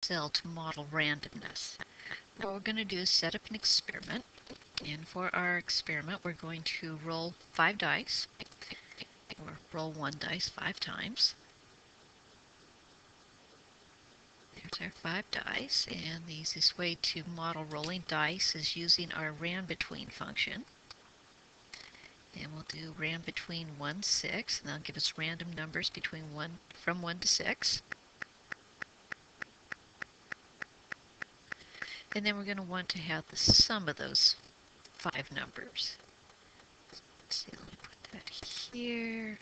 cell to model randomness. What we're going to do is set up an experiment. And for our experiment, we're going to roll 5 dice, or roll 1 dice 5 times. There's our 5 dice, and the easiest way to model rolling dice is using our ranBetween function. And we'll do ranBetween 1, 6, and that'll give us random numbers from 1 to 6. And then we're going to want to have the sum of those 5 numbers. Let's see, let me put that here.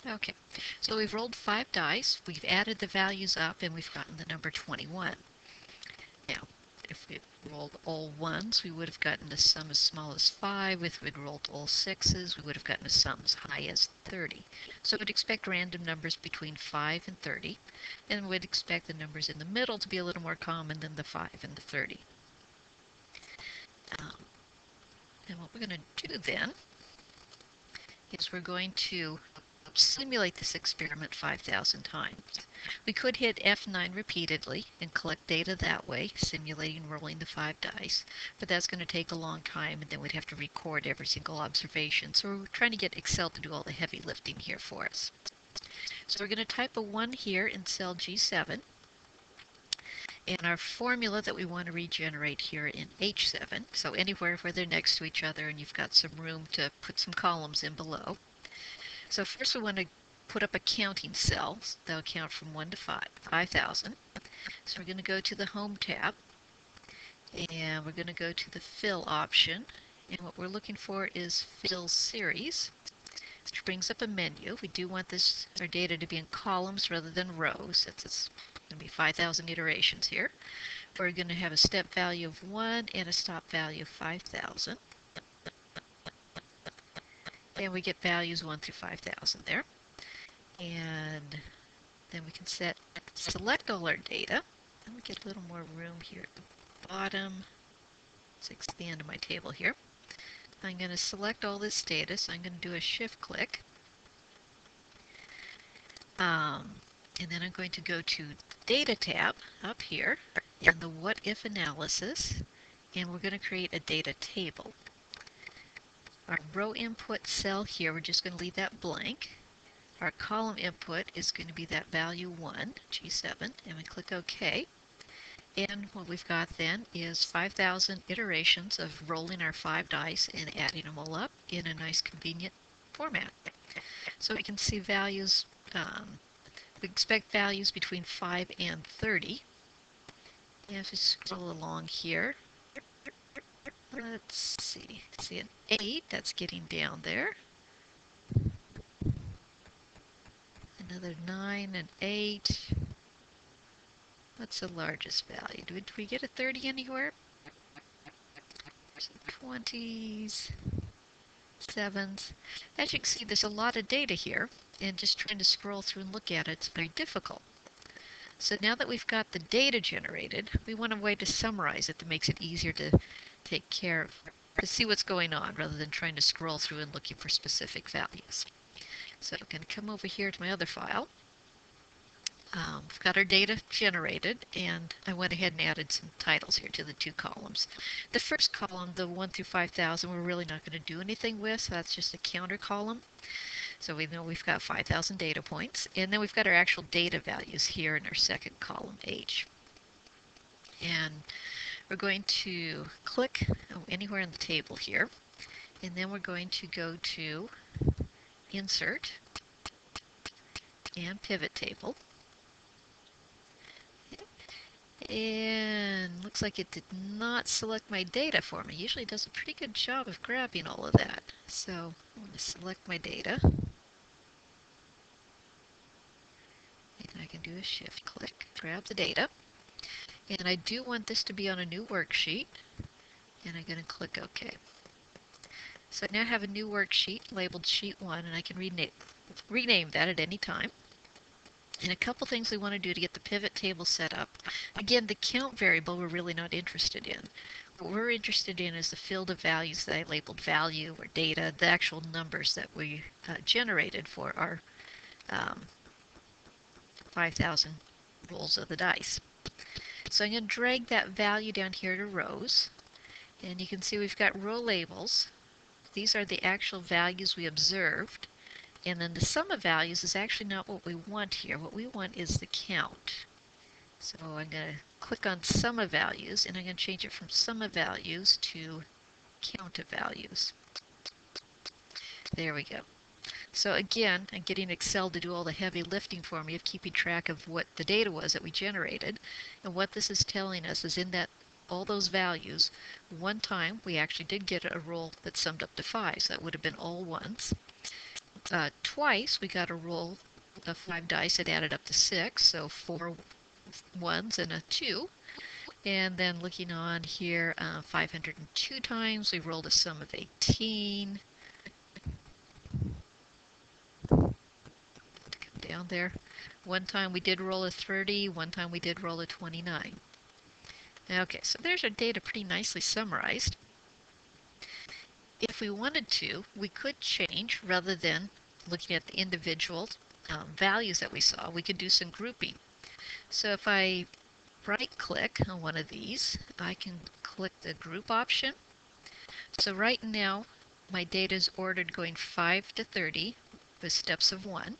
Okay, so we've rolled 5 dice, we've added the values up, and we've gotten the number 21. Now, if we rolled all 1s, we would have gotten a sum as small as 5. If we'd rolled all 6s, we would have gotten a sum as high as 30. So we'd expect random numbers between 5 and 30, and we'd expect the numbers in the middle to be a little more common than the 5 and the 30. And what we're going to do then is we're going to simulate this experiment 5,000 times. We could hit F9 repeatedly and collect data that way, simulating rolling the 5 dice, but that's going to take a long time, and then we'd have to record every single observation. So we're trying to get Excel to do all the heavy lifting here for us. So we're going to type a 1 here in cell G7, and our formula that we want to regenerate here in H7, so anywhere where they're next to each other and you've got some room to put some columns in below. So first we want to put up a counting cell. That'll count from 1 to 5,000. So we're going to go to the Home tab, and we're going to go to the Fill option. And what we're looking for is Fill Series, which brings up a menu. We do want our data to be in columns rather than rows, since it's going to be 5,000 iterations here. We're going to have a step value of 1 and a stop value of 5,000. And we get values 1 through 5,000 there. And then we can select all our data. And we get a little more room here at the bottom. Let's expand my table here. I'm going to select all this data, so I'm going to do a shift click. And then I'm going to go to the Data tab up here in the What If analysis, and we're going to create a data table. Our row input cell here, we're just going to leave that blank. Our column input is going to be that value 1, G7, and we click OK. And what we've got then is 5,000 iterations of rolling our 5 dice and adding them all up in a nice convenient format. So we can see values, we expect values between 5 and 30. And if we scroll along here, let's see an 8, that's getting down there. Another 9 and 8. What's the largest value? Did we get a 30 anywhere? 20s, 7s. As you can see, there's a lot of data here, and just trying to scroll through and look at it's very difficult. So now that we've got the data generated, we want a way to summarize it that makes it easier to take care of, to see what's going on rather than trying to scroll through and looking for specific values. So I'm going to come over here to my other file. We've got our data generated, and I went ahead and added some titles here to the 2 columns. The first column, the 1 through 5,000, we're really not going to do anything with, so that's just a counter column. So we know we've got 5,000 data points, and then we've got our actual data values here in our second column, H. And we're going to click anywhere in the table here, and then we're going to go to Insert and Pivot Table. And looks like it did not select my data for me. Usually it does a pretty good job of grabbing all of that. So I'm going to select my data. And I can do a shift click, grab the data. And I do want this to be on a new worksheet. And I'm going to click OK. So I now have a new worksheet labeled Sheet 1, and I can rename that at any time. And a couple things we want to do to get the pivot table set up. Again, the count variable we're really not interested in. What we're interested in is the field of values that I labeled value or data, the actual numbers that we generated for our 5,000 rolls of the dice. So I'm going to drag that value down here to rows, and you can see we've got row labels. These are the actual values we observed, and then the sum of values is actually not what we want here. What we want is the count. So I'm going to click on sum of values, and I'm going to change it from sum of values to count of values. There we go. So again, I'm getting Excel to do all the heavy lifting for me of keeping track of what the data was that we generated. And what this is telling us is in that all those values, one time we actually did get a roll that summed up to 5, so that would have been all ones. Twice we got a roll of 5 dice that added up to 6, so 4 ones and a 2. And then looking on here, 502 times we rolled a sum of 18. Down there. One time we did roll a 30, one time we did roll a 29. Okay, so there's our data pretty nicely summarized. If we wanted to, we could change, rather than looking at the individual values that we saw, we could do some grouping. So if I right-click on one of these, I can click the group option. So right now, my data is ordered going 5 to 30 with steps of 1.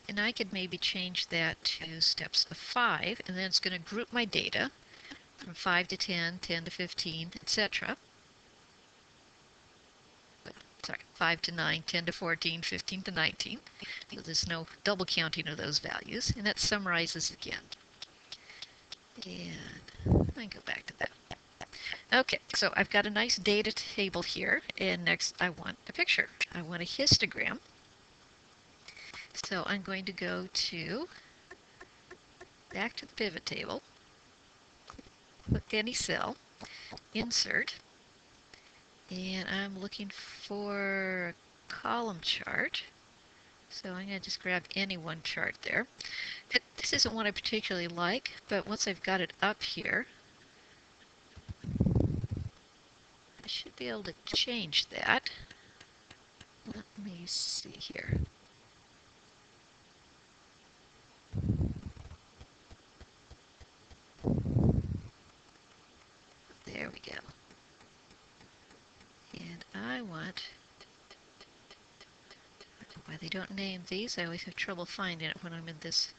And I could maybe change that to steps of 5, and then it's going to group my data from 5 to 10, 10 to 15, etc. Sorry, 5 to 9, 10 to 14, 15 to 19. So there's no double counting of those values, and that summarizes again. And I can go back to that. Okay, so I've got a nice data table here, and next I want a picture. I want a histogram. So I'm going to go back to the pivot table, click any cell, insert, and I'm looking for a column chart. So I'm going to just grab any one chart there. This isn't one I particularly like, but once I've got it up here, I should be able to change that. Let me see here. There we go. And I want, why they don't name these, I always have trouble finding it when I'm in this.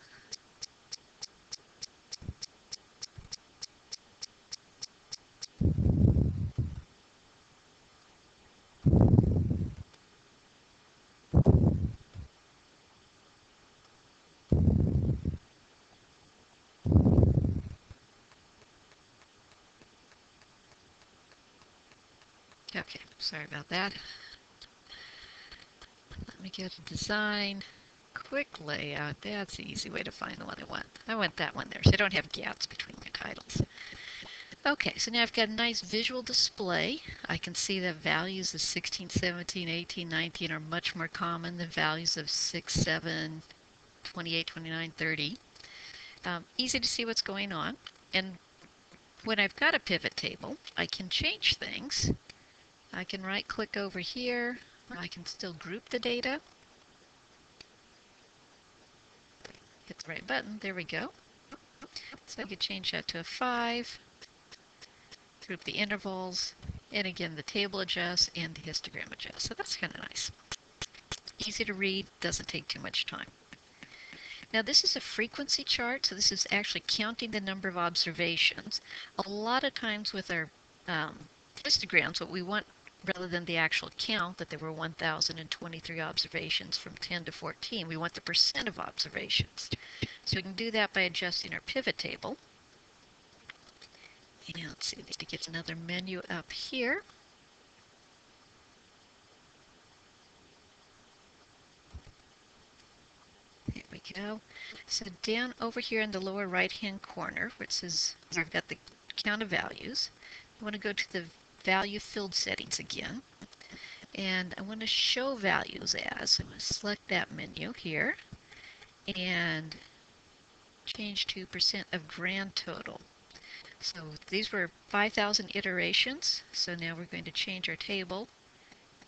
Okay, sorry about that. Let me go to design, quick layout. That's the easy way to find the one I want. I want that one there, so I don't have gaps between my titles. Okay, so now I've got a nice visual display. I can see that values of 16, 17, 18, 19 are much more common than values of 6, 7, 28, 29, 30. Easy to see what's going on. And when I've got a pivot table, I can change things. I can right-click over here. I can still group the data. Hit the right button. There we go. So I could change that to a 5. Group the intervals. And again, the table adjusts and the histogram adjusts. So that's kind of nice. Easy to read. Doesn't take too much time. Now this is a frequency chart, so this is actually counting the number of observations. A lot of times with our histograms, what we want, rather than the actual count, that there were 1,023 observations from 10 to 14, we want the percent of observations. So we can do that by adjusting our pivot table. And let's see, I need to get another menu up here. There we go. So down over here in the lower right-hand corner, where it says I've got the count of values, I want to go to the value field settings again. And I want to show values as. I'm going to select that menu here and change to percent of grand total. So these were 5,000 iterations. So now we're going to change our table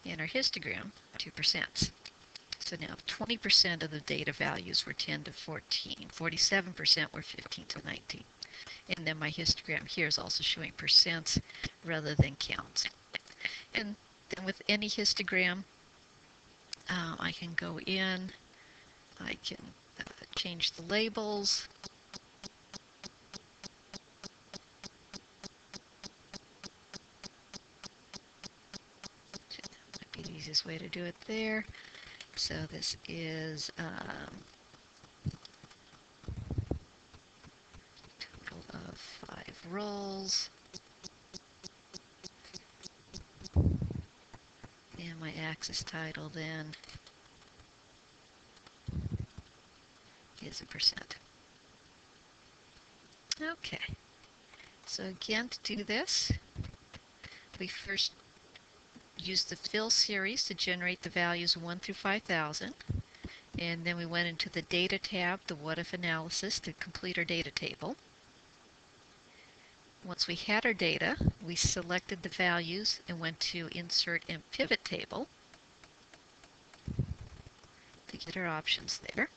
and our histogram to percents. So now 20% of the data values were 10 to 14, 47% were 15 to 19. And then my histogram here is also showing percents rather than counts. And then with any histogram, I can go in, I can change the labels. That might be the easiest way to do it there. So this is total of 5 roles. And my axis title then is a percent. Okay, so again, to do this, we first use the fill series to generate the values 1 through 5,000. And then we went into the data tab, the what if analysis, to complete our data table. Once we had our data, we selected the values and went to insert and pivot table to get our options there.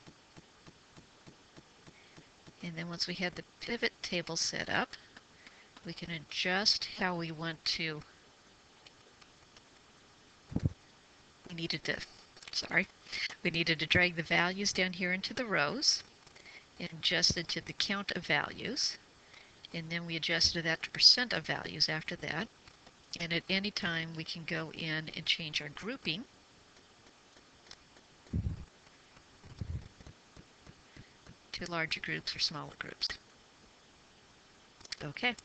And then once we had the pivot table set up, we can adjust how we want to, we needed to drag the values down here into the rows and adjust it to the count of values. And then we adjusted that to percent of values after that. And at any time, we can go in and change our grouping to larger groups or smaller groups. Okay,